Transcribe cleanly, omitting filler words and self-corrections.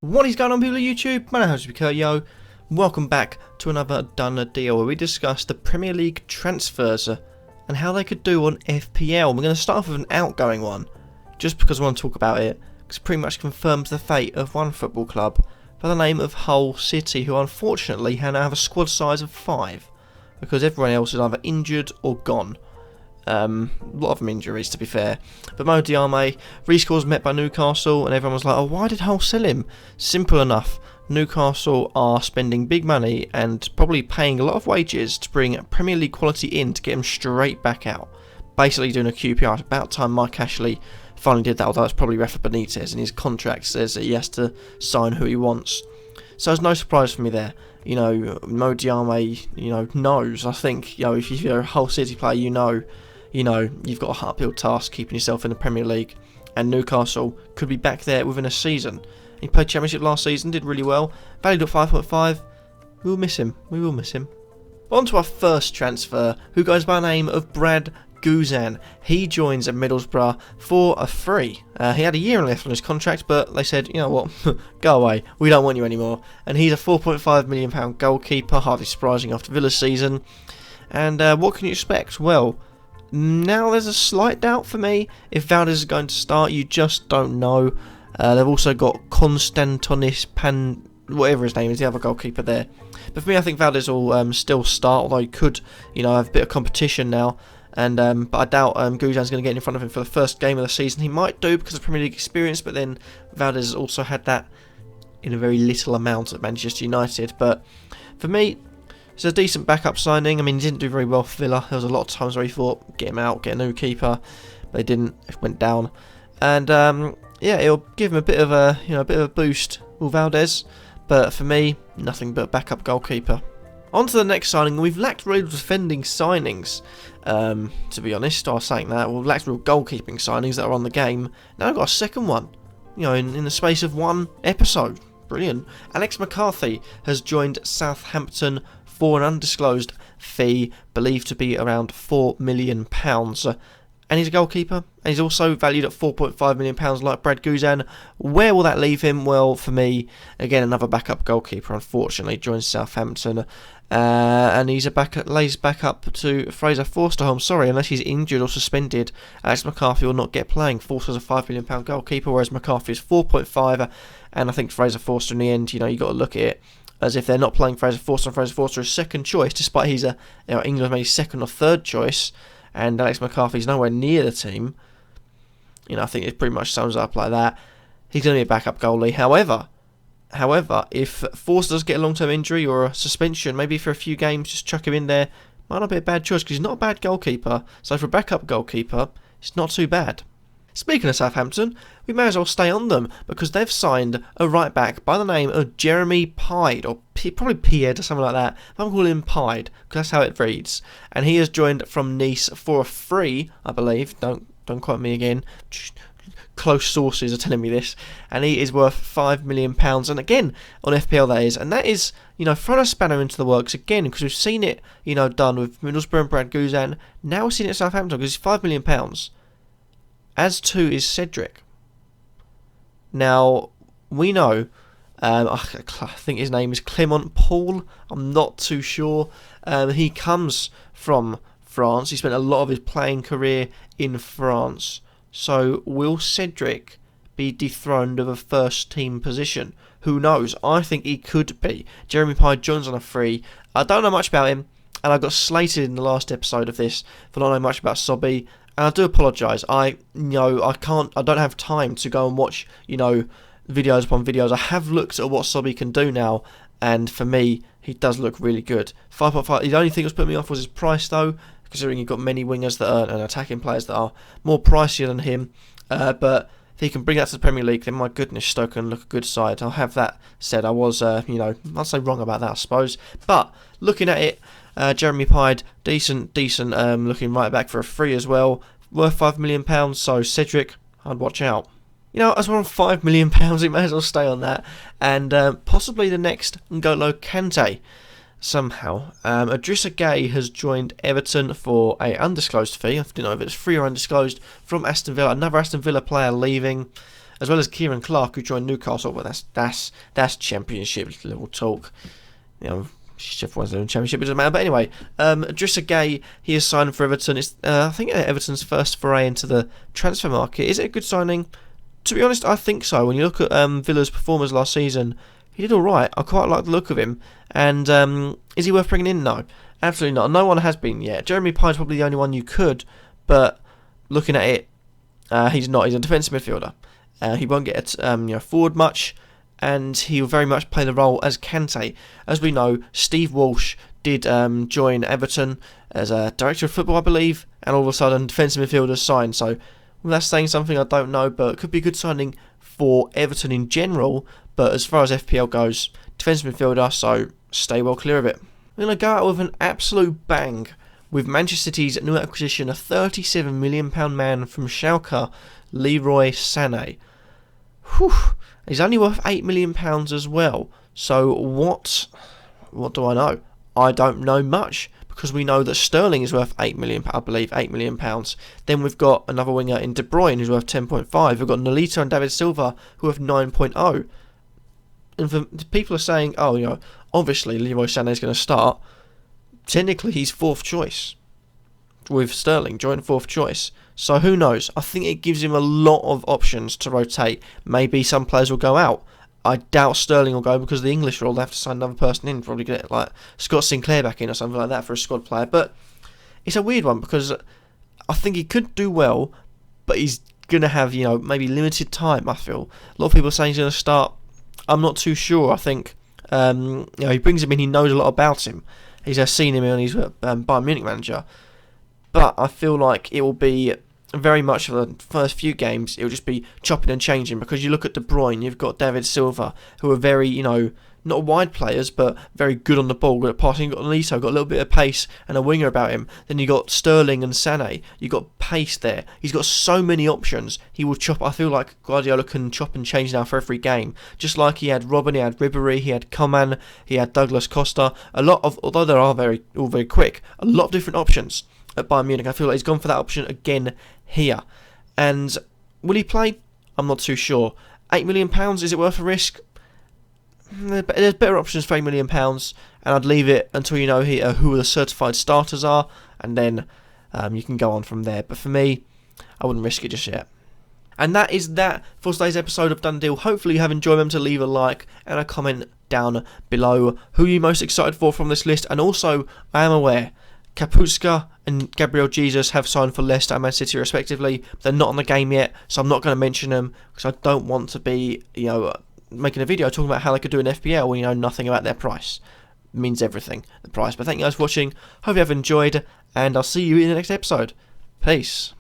What is going on, people of YouTube? My name is Kurtyoy. Welcome back to another Done Deal where we discuss the Premier League transfers and how they could do on FPL. We're going to start off with an outgoing one, just because I want to talk about it, because it pretty much confirms the fate of one football club by the name of Hull City, who unfortunately now have a squad size of 5, because everyone else is either injured or gone. A lot of them injuries, to be fair. But Mo Diame rescores met by Newcastle, and everyone was like, oh, why did Hull sell him? Simple enough. Newcastle are spending big money and probably paying a lot of wages to bring Premier League quality in to get him straight back out. Basically doing a QPR. It's about time Mike Ashley finally did that, although it's probably Rafa Benitez, and his contract says that he has to sign who he wants. So there's no surprise for me there. You know, Mo Diame, knows. I think, if you're a Hull City player, you've got a uphill task keeping yourself in the Premier League, and Newcastle could be back there within a season. He played Championship last season, did really well, valued at 5.5. We will miss him. On to our first transfer, who goes by the name of Brad Guzan. He joins at Middlesbrough for a free. He had a year left on his contract, but they said, you know what, go away, we don't want you anymore. And he's a £4.5 million goalkeeper, hardly surprising after Villa's season. And what can you expect? Well, now there's a slight doubt for me if Valdez is going to start. You just don't know. They've also got Konstantinos whatever his name is, the other goalkeeper there. But for me, I think Valdez will still start, although he could, have a bit of competition now. And but I doubt Guzan's going to get in front of him for the first game of the season. He might do because of Premier League experience, but then Valdez has also had that in a very little amount at Manchester United. But for me, it's a decent backup signing. I mean, he didn't do very well for Villa. There was a lot of times where he thought, get him out, get a new keeper, but he didn't. It went down, and it'll give him a bit of a boost with Valdez. But for me, nothing but a backup goalkeeper. On to the next signing. We've lacked real defending signings, to be honest. I was saying that we've lacked real goalkeeping signings that are on the game. Now I've got a second one. In the space of one episode. Brilliant. Alex McCarthy has joined Southampton for an undisclosed fee, believed to be around £4 million. And he's a goalkeeper, and he's also valued at £4.5 million like Brad Guzan. Where will that leave him? Well, for me, again, another backup goalkeeper, unfortunately, joins Southampton. And he's lays back up to Fraser Forster. I'm sorry, unless he's injured or suspended, Alex McCarthy will not get playing. Forster's a £5 million goalkeeper, whereas McCarthy is 4.5. And I think Fraser Forster, in the end, you've got to look at it as if they're not playing Fraser Forster, and Fraser Forster is second choice, despite he's England's maybe second or third choice, and Alex McCarthy's nowhere near the team. I think it pretty much sums up like that. He's going to be a backup goalie. However, if Forster does get a long-term injury or a suspension, maybe for a few games, just chuck him in there. Might not be a bad choice because he's not a bad goalkeeper. So for a backup goalkeeper, it's not too bad. Speaking of Southampton, we may as well stay on them because they've signed a right back by the name of Jeremy Pied, or probably Pied or something like that. I'm calling him Pied because that's how it reads. And he has joined from Nice for a free, I believe. Don't quote me again. Close sources are telling me this. And he is worth £5 million. And again, on FPL that is. And that is, throwing a spanner into the works again because we've seen it, done with Middlesbrough and Brad Guzan. Now we're seeing it at Southampton because it's £5 million. As too is Cedric. Now, we know, I think his name is Clement Paul, I'm not too sure. He comes from France, he spent a lot of his playing career in France. So, will Cedric be dethroned of a first team position? Who knows? I think he could be. Jeremy Pied joins on a free. I don't know much about him, and I got slated in the last episode of this for not knowing much about Sobby. And I do apologise. I don't have time to go and watch, videos upon videos. I have looked at what Sobby can do now, and for me, he does look really good. 5.5. The only thing that's put me off was his price, though, considering you've got many wingers that are and attacking players that are more pricier than him. But if he can bring that to the Premier League, then my goodness, Stoke can look a good side. I'll have that said. I was, I'll say wrong about that, I suppose. But looking at it. Jeremy Pied, decent looking right back for a free as well, worth £5 million, so Cedric, I'd watch out. As we're on £5 million, we may as well stay on that, and possibly the next N'Golo Kante, somehow. Idrissa Gueye has joined Everton for a undisclosed fee, I don't know if it's free or undisclosed, from Aston Villa, another Aston Villa player leaving. as well as Kieran Clark, who joined Newcastle. But that's Championship level talk. You know, everyone's doing Championship, it doesn't matter. But anyway, Idrissa Gueye, he is signed for Everton. It's I think Everton's first foray into the transfer market. Is it a good signing? To be honest, I think so. When you look at Villa's performance last season, he did alright. I quite like the look of him. And is he worth bringing in? No, absolutely not. No one has been yet. Jeremy Pine's probably the only one you could, but looking at it, he's not. He's a defensive midfielder. He won't get forward much, and he will very much play the role as Kante. As we know, Steve Walsh did join Everton as a director of football, I believe, and all of a sudden defensive midfielders signed. So that's saying something, I don't know, but it could be a good signing for Everton in general. But as far as FPL goes, defensive midfielder, so stay well clear of it. We're going to go out with an absolute bang with Manchester City's new acquisition, a £37 million man from Schalke, Leroy Sane. Whew. He's only worth £8 million as well. So what do I know? I don't know much, because we know that Sterling is worth £8 million, I believe, £8 million. Then we've got another winger in De Bruyne who's worth 10.5. We've got Nolito and David Silva who have 9.0. And for people are saying, oh, obviously Leroy Sané is going to start. Technically, he's fourth choice with Sterling, joint fourth choice. So who knows? I think it gives him a lot of options to rotate. Maybe some players will go out. I doubt Sterling will go because of the English rule. They have to sign another person in. Probably get like Scott Sinclair back in or something like that for a squad player. But it's a weird one because I think he could do well, but he's going to have, maybe limited time, I feel. A lot of people are saying he's going to start. I'm not too sure. I think he brings him in. He knows a lot about him. He's seen him and he's a Bayern Munich manager. But I feel like it will be very much for the first few games. It will just be chopping and changing, because you look at De Bruyne, you've got David Silva, who are very, not wide players, but very good on the ball, good at passing. You've got Nolito, got a little bit of pace and a winger about him. Then you got Sterling and Sané. You've got pace there. He's got so many options. He will chop. I feel like Guardiola can chop and change now for every game. Just like he had Robben, he had Ribéry, he had Coman, he had Douglas Costa. Although they are all very quick, a lot of different options at Bayern Munich. I feel like he's gone for that option again here. And will he play? I'm not too sure. £8 million, is it worth a risk? There's better options for £8 million, and I'd leave it until you know who the certified starters are, and then you can go on from there. But for me, I wouldn't risk it just yet. And that is that for today's episode of Done Deal. Hopefully you have enjoyed them. To leave a like and a comment down below who you're most excited for from this list. And also, I am aware Kapustka and Gabriel Jesus have signed for Leicester and Man City respectively. They're not on the game yet, so I'm not going to mention them because I don't want to be, making a video talking about how they could do an FPL when you know nothing about their price. It means everything, the price. But thank you guys for watching. Hope you have enjoyed, and I'll see you in the next episode. Peace.